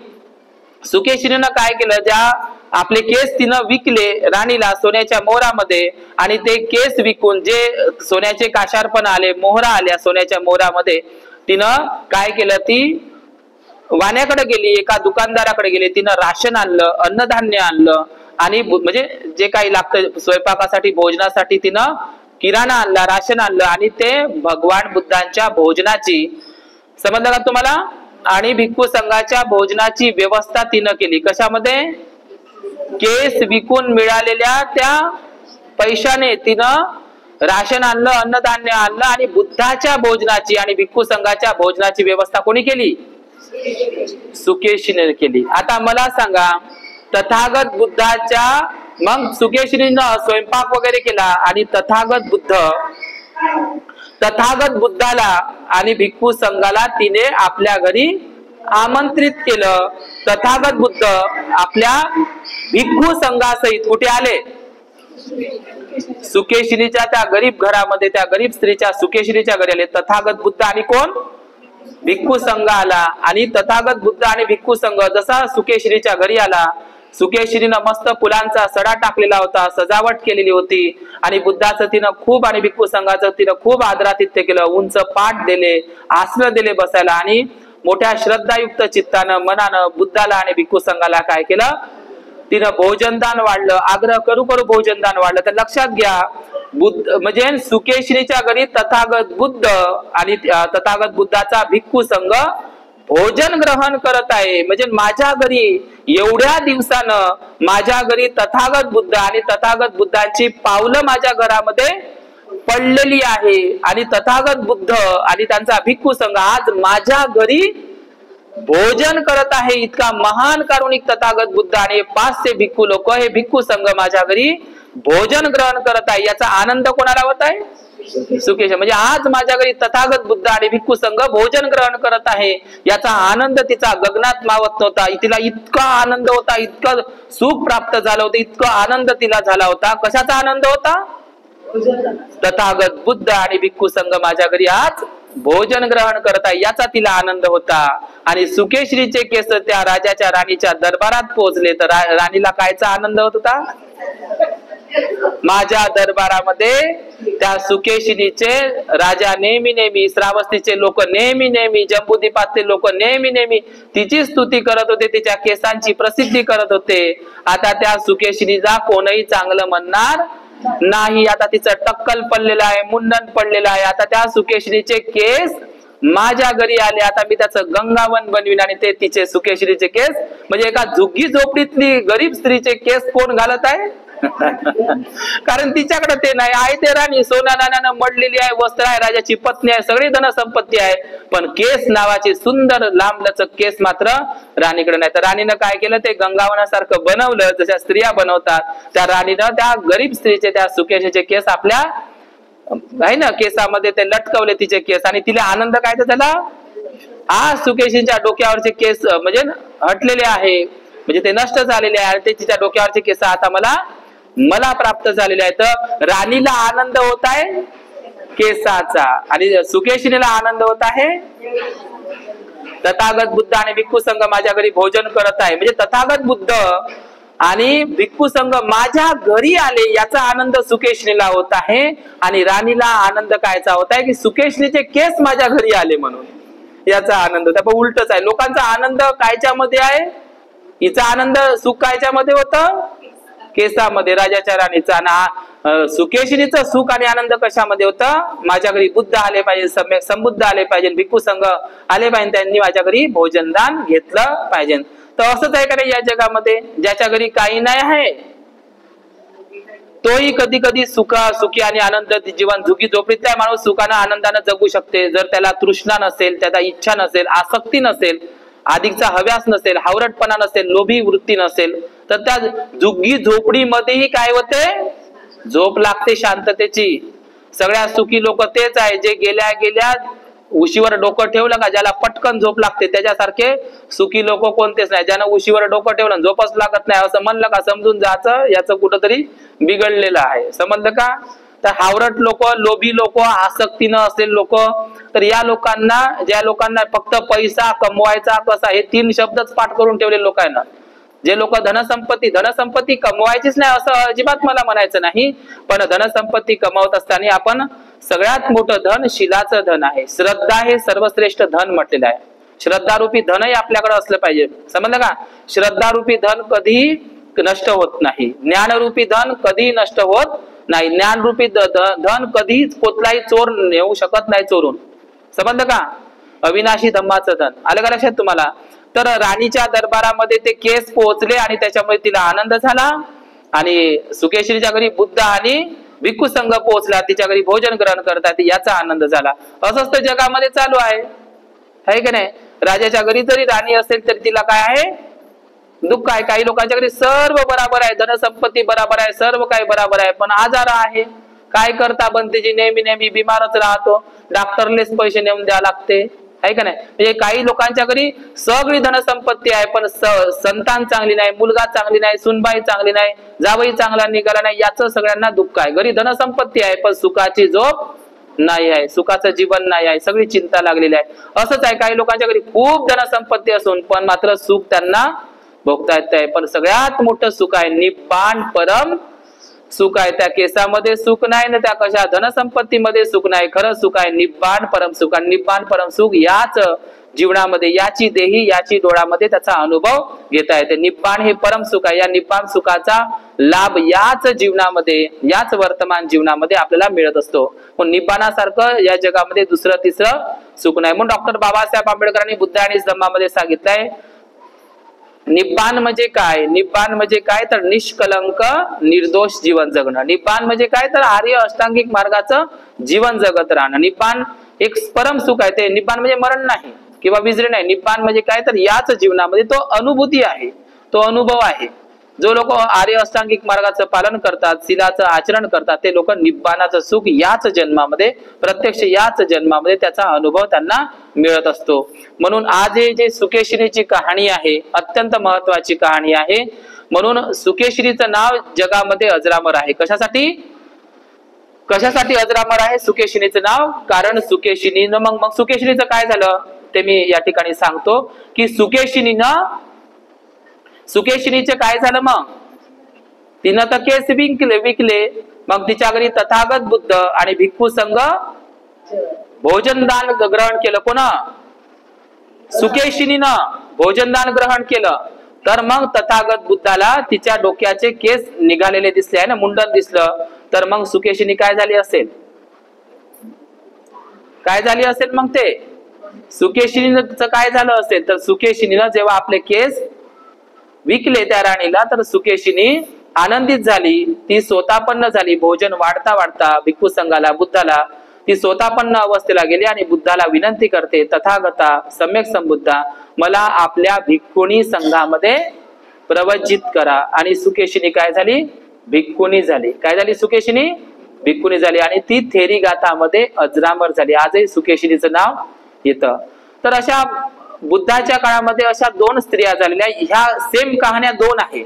सुकेशिनीनं काय केलं, ज्या आपले केस तिनं विकले राणीला सोन्याच्या मोहरामध्ये, आणि ते केस विकून जे सोन्याचे काशार्पण आले, मोहरा आल्या सोन्याच्या मोहरामध्ये, तिनं काय केलं, ती वाण्याकडे गेली, एका दुकानदाराकडे गेली, तिनं राशन आणलं, अन्नधान्य आणलं आणि म्हणजे जे काही लागतं स्वयंपाकासाठी, भोजनासाठी तिनं किराणा आणला, राशन आणलं आणि ते भगवान बुद्धांच्या भोजनाची, समजलं का तुम्हाला, आणि भिक्खू संघाच्या भोजनाची व्यवस्था तिनं केली. कशामध्ये, केस विकून मिळालेल्या त्या पैशाने तिनं राशन आणलं, अन्नधान्य आणलं आणि बुद्धाच्या भोजनाची आणि भिक्खू संघाच्या भोजनाची व्यवस्था कोणी केली, सुकेशिनीने केली. आता मला सांगा, तथागत बुद्धाच्या, मग सुकेशिनीनं स्वयंपाक वगैरे केला आणि तथागत बुद्धाला आणि भिक्खू संघाला तिने आपल्या घरी आमंत्रित केलं. तथागत बुद्ध आपल्या भिक्खू संघासहित कुठे आले, सुकेशिनीच्या त्या गरीब घरामध्ये, त्या गरीब स्त्रीच्या सुकेशिनीच्या घरी आले. तथागत बुद्ध आणि कोण, भिक्खू संघ आला. आणि तथागत बुद्ध आणि भिक्खू संघ जसा सुकेशिनीच्या घरी आला, सुकेशिनीनं मस्त फुलांचा सडा टाकलेला होता, सजावट केलेली होती आणि बुद्धाचं तिनं खूप आणि भिक्खू संघाचं तिनं खूप आदरातिथ्य केलं. उंच पाठ दिले, आसनं दिले बसायला आणि मोठ्या श्रद्धायुक्त चित्तानं, मनानं बुद्धाला आणि भिक्खू संघाला काय केलं, तिनं भोजनदान वाढलं, आग्रह करू भोजनदान वाढलं. तर लक्षात घ्या, बुद्ध म्हणजे सुकेशिनीच्या घरी तथागत बुद्ध आणि तथागत बुद्धाचा भिक्खू संघ भोजन ग्रहण करत आहे. म्हणजे माझ्या घरी एवढ्या दिवसानं माझ्या घरी तथागत बुद्ध आणि तथागत बुद्धांची पावलं माझ्या घरामध्ये पडलेली आहे आणि तथागत बुद्ध आणि त्यांचा भिक्खू संघ आज माझ्या घरी भोजन करत आहे. इतका महान कारुणिक तथागत बुद्ध आणि 500 भिक्खू लोक, हे भिक्खू संघ माझ्या घरी भोजन ग्रहण करत आहे. याचा आनंद कोणाला होत आहे, सुकेश. म्हणजे आज माझ्या घरी तथागत बुद्ध आणि भिक्खू संघ भोजन ग्रहण करत आहे, याचा आनंद तिचा गगनात मावत नव्हता. तिला इतका आनंद होता, इतकं सुख प्राप्त झालं होतं, इतका आनंद तिला झाला होता. कशाचा आनंद होता, तथागत बुद्ध आणि भिक्खू संघ माझ्या घरी आज भोजन ग्रहण करत आहे, याचा तिला आनंद होता. आणि सुकेश्रीचे केस त्या राजाच्या राणीच्या दरबारात पोहोचले तर राणीला कायचा आनंद होत होता, माझ्या दरबारामध्ये त्या सुकेशिनीचे राजा नेहमी श्रावस्तीचे लोक नेहमी जम्बूद्वीपातले लोक नेहमी तिची स्तुती करत होते, तिच्या केसांची प्रसिद्धी करत होते. आता त्या सुकेशिनीला कोणही चांगलं म्हणणार नाही. आता तिचं टक्कल पडलेलं आहे, मुंडन पडलेलं आहे. आता त्या सुकेशिनीचे केस माझ्या घरी आले, आता मी त्याचं गंगावन बनवीन आणि ते तिचे सुकेशिनीचे केस म्हणजे एका झुग्गी झोपडीतली गरीब स्त्रीचे केस कोण घालत आहे कारण तिच्याकडे ते नाही आहे. ते राणी सोना नाण्यानं मडलेली आहे, वस्त्र आहे, राजाची पत्नी आहे, सगळी धन संपत्ती आहे, पण केस नावाचे सुंदर लांबलचक केस मात्र राणीकडे नाही. तर राणीनं काय केलं, ते गंगावनासारखं बनवलं, जशा स्त्रिया बनवतात. त्या राणीनं त्या गरीब स्त्रीचे त्या सुकेशीचे केस आपल्या आहे ना केसामध्ये ते लटकवले तिचे केस. आणि तिला आनंद काय तर झाला, आज सुकेशींच्या डोक्यावरचे केस म्हणजे हटलेले आहे, म्हणजे ते नष्ट झालेले आहे, ते तिच्या डोक्यावरचे केस आता मला प्राप्त झालेले आहेत. राणीला आनंद होत आहे केसाचा आणि सुकेशिनीला आनंद होत आहे तथागत बुद्ध आणि भिक्खू संघ माझ्या घरी भोजन करत आहे, म्हणजे तथागत बुद्ध आणि भिक्खू संघ माझ्या घरी आले याचा आनंद सुकेशनीला होत आहे. आणि राणीला आनंद कायचा होत आहे की सुकेशनीचे केस माझ्या घरी आले म्हणून याचा आनंद होता. पण उलटच आहे, लोकांचा आनंद कायच्या मध्ये आहे, हिचा आनंद सुख कायच्या मध्ये होतं, केसामध्ये, राजाच्या राणीचा. आणि सुकेशनीचं सुख आणि आनंद कशामध्ये होतं, माझ्या घरी बुद्ध आले पाहिजे, सम्यक संबुद्ध आले पाहिजे, भिक्खू संघ आले पाहिजे, त्यांनी माझ्या घरी भोजनदान घेतलं पाहिजे. तर असंच आहे का नाही या जगामध्ये, ज्याच्या घरी काही नाही आहे तोही कधी कधी सुखी आणि आनंद जीवन झुकी झोपडीतला माणूस सुखानं आनंदानं जगू शकते. जर त्याला तृष्णा नसेल, त्याला इच्छा नसेल, आसक्ती नसेल, अधिकचा हव्यास नसेल, हावरटपणा नसेल, लोभी वृत्ती नसेल, तर त्या झुगी झोपडीमध्येही काय होते, झोप लागते शांततेची. सगळ्यात सुखी लोक तेच आहे जे गेल्या गेल्या उशीवर डोकं ठेवलं का ज्याला पटकन झोप लागते, त्याच्यासारखे सुखी लोक कोणतेच नाही. ज्यानं उशीवर डोकं ठेवलं झोपच लागत नाही असं म्हणलं का समजून जायचं याचं कुठंतरी बिघडलेलं आहे, समजलं का. तर हावरट लोक, लोभी लोक, आसक्तीनं असेल लोक, तर या लोकांना, ज्या लोकांना फक्त पैसा कमवायचा कसा हे 3 शब्दच पाठ करून ठेवले लोकांना, जे लोक धनसंपत्ती कमवायचीच नाही असं अजिबात मला म्हणायचं नाही, पण धनसंपत्ती कमवत असताना आपण सगळ्यात मोठं धन शिलाचं धन आहे. श्रद्धा हे सर्वश्रेष्ठ धन म्हटलेलं आहे. श्रद्धारूपी धनही आपल्याकडे असलं पाहिजे, समजलं का. श्रद्धारूपी धन कधीही नष्ट होत नाही, ज्ञानरूपी धन कधीही नष्ट होत नाही, ज्ञानरूपी धन कधीच कोणताही चोर नेऊ शकत नाही चोरून, समजलं का. अविनाशी धम्माचं धन, आलं का लक्षात तुम्हाला. तर राणीच्या दरबारामध्ये ते केस पोहोचले आणि त्याच्यामुळे तिला आनंद झाला. आणि सुकेशनीच्या घरी बुद्ध आणि भिक्खू संघ पोहोचला, तिच्या घरी भोजन ग्रहण करतात याचा आनंद झाला. असंच तर जगामध्ये चालू आहे की नाही. राजाच्या घरी जरी राणी असेल तरी तिला काय आहे, दुःख आहे. काही लोकांच्या घरी सर्व बराबर आहे, धनसंपत्ती बराबर आहे, सर्व काही बराबर आहे, पण आजार आहे. काय करता बनतेची नेहमी बिमारच राहतो, डॉक्टरलेच पैसे नेऊन द्यावे लागते, आहे का नाही. म्हणजे काही लोकांच्या घरी सगळी धनसंपत्ती आहे पण संतान चांगली नाही, मुलगा चांगली नाही, सुनबाई चांगली नाही, जावई चांगला निघाला नाही, याचं सगळ्यांना दुःख आहे. घरी धनसंपत्ती आहे पण सुखाची झोप नाही आहे, सुखाचं जीवन नाही आहे, सगळी चिंता लागलेली आहे. असंच आहे, काही लोकांच्या घरी खूप धनसंपत्ती असून पण मात्र सुख त्यांना भोगता येत आहे. पण सगळ्यात मोठं सुख आहे निब्बाण परम सुख आहे. त्या केसामध्ये सुख नाही ना त्या कशा धनसंपत्तीमध्ये सुख नाही, खरं सुख आहे निब्बाण परम सुख. आणि निब्बाण परम सुख याच जीवनामध्ये, याची देही, याची डोळ्यामध्ये त्याचा अनुभव घेता येते. निब्बाण हे परम सुख आहे. या निब्बाण सुखाचा लाभ याच जीवनामध्ये, याच वर्तमान जीवनामध्ये आपल्याला मिळत असतो. पण निब्बाणासारखं या जगामध्ये दुसरं तिसरं सुख नाही. म्हणून डॉक्टर बाबासाहेब आंबेडकरांनी बुद्ध आणि धम्मामध्ये सांगितलंय निब्बाण म्हणजे काय. निब्बाण म्हणजे काय तर निष्कलंक निर्दोष जीवन जगणं. निब्बाण म्हणजे काय तर आर्य अष्टांगिक मार्गाचं जीवन जगत राहणं. निब्बाण एक परम सुख आहे. ते निब्बाण म्हणजे मरण नाही किंवा विजरी नाही. निब्बाण म्हणजे काय तर याच जीवनामध्ये तो अनुभूती आहे, तो अनुभव आहे. जो लोक आर्य अष्टांगिक मार्गाचं पालन करतात, शीलाचं आचरण करतात, ते लोक निब्बाणाचं सुख याच जन्मामध्ये, प्रत्यक्ष याच जन्मामध्ये त्याचा अनुभव त्यांना मिळत असतो. म्हणून आज हे जे सुकेशनीची कहाणी आहे अत्यंत महत्वाची कहाणी आहे. म्हणून सुकेशनीचं नाव जगामध्ये अजरामर आहे. कशासाठी अजरामर आहे सुकेशनीचं नाव, कारण सुकेशनीनं मग सुकेशनीचं काय झालं ते मी या ठिकाणी सांगतो की सुकेशनीचे काय झालं, मग तिनं तर केस विकले. मग तिच्या घरी तथागत बुद्ध आणि भिक्खू संघ भोजनदान ग्रहण केलं. कोणा सुकेशनीनं भोजनदान ग्रहण केलं. तर मग तथागत बुद्धाला तिच्या डोक्याचे केस निघालेले दिसले आहे ना, मुंडन दिसलं. तर मग सुकेशनी काय झाली असेल, मग ते सुकेशनीचं काय झालं असेल तर सुकेशनीनं जेव्हा आपले केस विकले त्या राणीला तर सुकेशनी आनंदित झाली, ती स्वतःपन्न झाली. भोजन वाढता वाढता भिक्खू संघाला, बुद्धाला, ती स्वतःपन्न अवस्थेला गेली आणि बुद्धाला विनंती करते, तथागता सम्यक संबुद्धा मला आपल्या भिक्खुणी संघामध्ये प्रवज्जित करा. आणि सुकेशनी काय झाली, भिक्खुणी झाली. काय झाली सुकेशनी, भिक्खुणी झाली. आणि ती थेरी गाथामध्ये अजरामर झाली. आजही सुकेशनीचं नाव येतं. तर अशा बुद्धाच्या काळामध्ये अशा 2 स्त्रिया झालेल्या. ह्या सेम कहाण्या 2 आहे.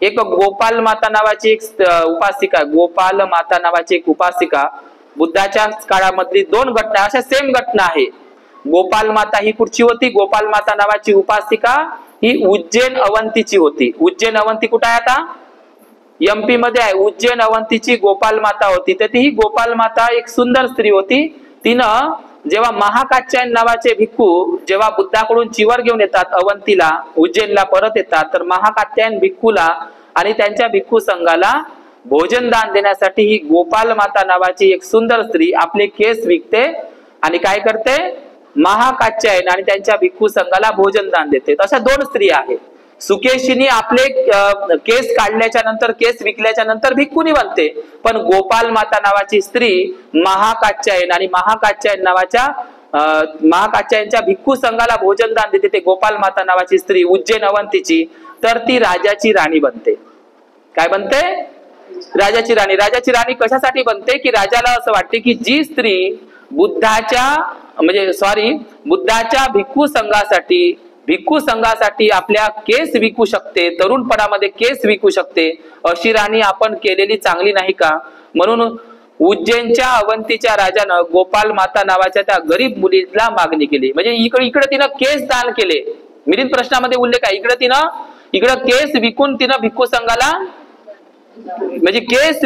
एक गोपाल माता नावाची एक उपासिका, गोपाल माता नावाची एक उपासिका, बुद्धाच्या काळामधली 2 घटना अशा सेम घटना आहे. गोपाल माता ही कुठची होती? गोपाल माता नावाची उपासिका ही उज्जैन अवंतीची होती. उज्जैन अवंती कुठे आहे आता? एमपी मध्ये आहे. उज्जैन अवंतीची गोपाल माता होती. तर ती ही गोपाल माता एक सुंदर स्त्री होती. तिनं जेव्हा महाकात्यायन नावाचे भिक्खू जेव्हा बुद्धाकडून चिवर घेऊन येतात अवंतीला, उज्जैनला परत येतात, तर महाकात्यायन भिक्खूला आणि त्यांच्या भिक्खू संघाला भोजन दान देण्यासाठी ही गोपाल माता नावाची एक सुंदर स्त्री आपले केस विकते आणि काय करते? महाकात्यायन आणि त्यांच्या भिक्खू संघाला भोजन दान देते. अशा दोन स्त्री आहेत. सुकेशिनी आपले केस काढल्याच्या नंतर, केस विकल्याच्या नंतर भिक्खुनी बनते, पण गोपाल माता नावाची स्त्री महाकात्यायन आणि महाकात्यायन नावाच्या महाकात्यायनच्या भिक्खू संघाला भोजन दान देते. ते गोपाल माता नावाची स्त्री उज्जैन अवंतीची, तर ती राजाची राणी बनते. काय बनते? राजाची राणी. राजाची राणी कशासाठी बनते? की राजाला असं वाटते की जी स्त्री बुद्धाच्या भिक्खू संघासाठी आपल्या केस विकू शकते, तरुणपणामध्ये केस विकू शकते, अशी राणी आपण केलेली चांगली नाही का? म्हणून उज्जैनच्या अवंतीच्या राजानं गोपाल माता नावाच्या त्या गरीब मुलीला मागणी केली. म्हणजे इकडे तिनं केस दान केले. मिलिंद प्रश्नामध्ये उल्लेख आहे. इकडं केस विकून तिनं भिक्खू संघाला, म्हणजे केस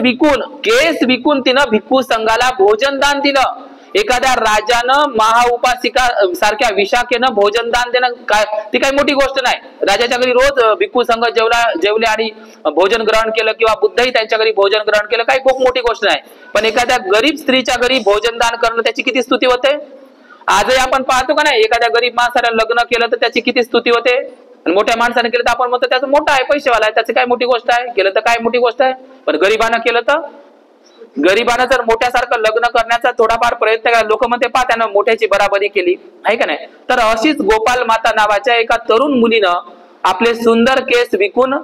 विकून तिनं भिक्खू संघाला भोजन दान दिलं. एखाद्या राजानं महाउपासिका सारख्या विशाखेनं भोजन दान देणं काय, ती काही मोठी गोष्ट नाही. राजाच्या घरी रोज भिक्खू संघ जेवले आणि भोजन ग्रहण केलं, किंवा बुद्धही त्यांच्या घरी भोजन ग्रहण केलं, काही खूप मोठी गोष्ट नाही. पण एखाद्या गरीब स्त्रीच्या घरी भोजन दान करणं, त्याची किती स्तुती होते. आजही आपण पाहतो का नाही, एखाद्या गरीब माणसाला लग्न केलं तर त्याची किती स्तुती होते. आणि मोठ्या माणसाने केलं तर आपण म्हणतो त्याचं मोठा आहे, पैसेवाला आहे, त्याची काय मोठी गोष्ट आहे. केलं तर काय मोठी गोष्ट आहे. पण गरीबानं केलं तर, गरीबानं जर मोठ्यासारखं लग्न करण्याचा थोडाफार प्रयत्न केला, लोक म्हणते पहा त्यानं मोठ्याची बराबरी केली आहे का नाही. तर अशीच गोपाल माता नावाच्या एका तरुण मुलीनं आपले सुंदर केस विकून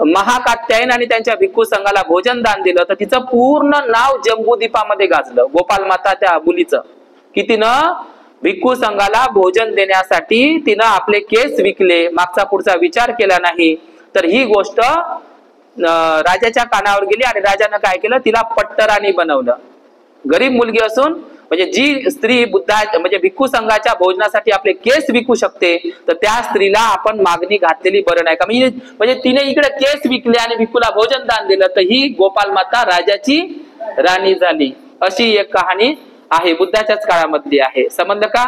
महाकात्यायन आणि त्यांच्या भिक्खू संघाला भोजन दान दिलं, तर तिचं पूर्ण नाव जम्बूद्वीपामध्ये गाजलं. गोपाल माता त्या मुलीचं, की तिनं भिक्खू संघाला भोजन देण्यासाठी तिनं आपले केस विकले, मागचा पुढचा विचार केला नाही. तर ही गोष्ट राजाच्या कानावर गेली आणि राजानं काय केलं? तिला पट्टराणी बनवलं. गरीब मुलगी असून, म्हणजे जी स्त्री म्हणजे भिक्खू संघाच्या भोजनासाठी आपले केस विकू शकते, तर त्या स्त्रीला आपण मागणी घातलेली बरं नाही का? म्हणजे तिने इकडे केस विकले आणि भिक्खूला भोजन दान दिलं, तर ही गोपाल माता राजाची राणी झाली. अशी एक कहाणी आहे, बुद्धाच्याच काळामधली आहे. समजलं का?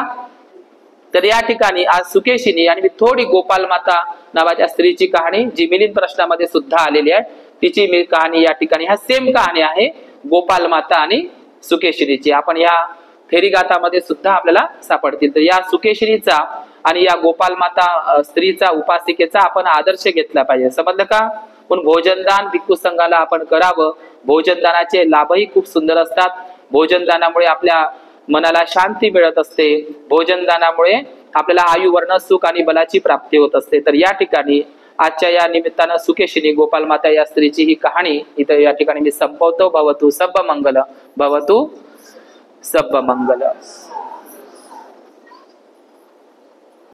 तर या ठिकाणी आज सुकेशिनी आणि थोडी गोपाल माता नावाच्या स्त्रीची कहाणी, जी मिलिंद प्रश्नामध्ये सुद्धा आलेली आहे, तिची मी कहाणी या ठिकाणी, ह्या सेम कहाणी आहे गोपाल माता आणि सुकेशिनीची. आपण या फेरीगाथामध्ये सुद्धा आपल्याला सापडतील. तर या सुकेशिनीचा आणि या गोपाल माता स्त्रीचा, उपासिकेचा आपण आदर्श घेतला पाहिजे. समजलं का? पण भोजनदान भिक्खू संघाला आपण करावं. भोजनदानाचे लाभही खूप सुंदर असतात. भोजनदानामुळे आपल्या मनाला शांती मिळत असते. भोजनदानामुळे आपल्याला आयु, वर्ण, सुख आणि बलाची प्राप्ती होत असते. तर या ठिकाणी आजच्या या निमित्तानं सुकेशिनी गोपाल माता या स्त्रीची ही कहाणी इथं या ठिकाणी मी संपवतो. भवतु सब्ब मंगल, भवतु सब्ब मंगल.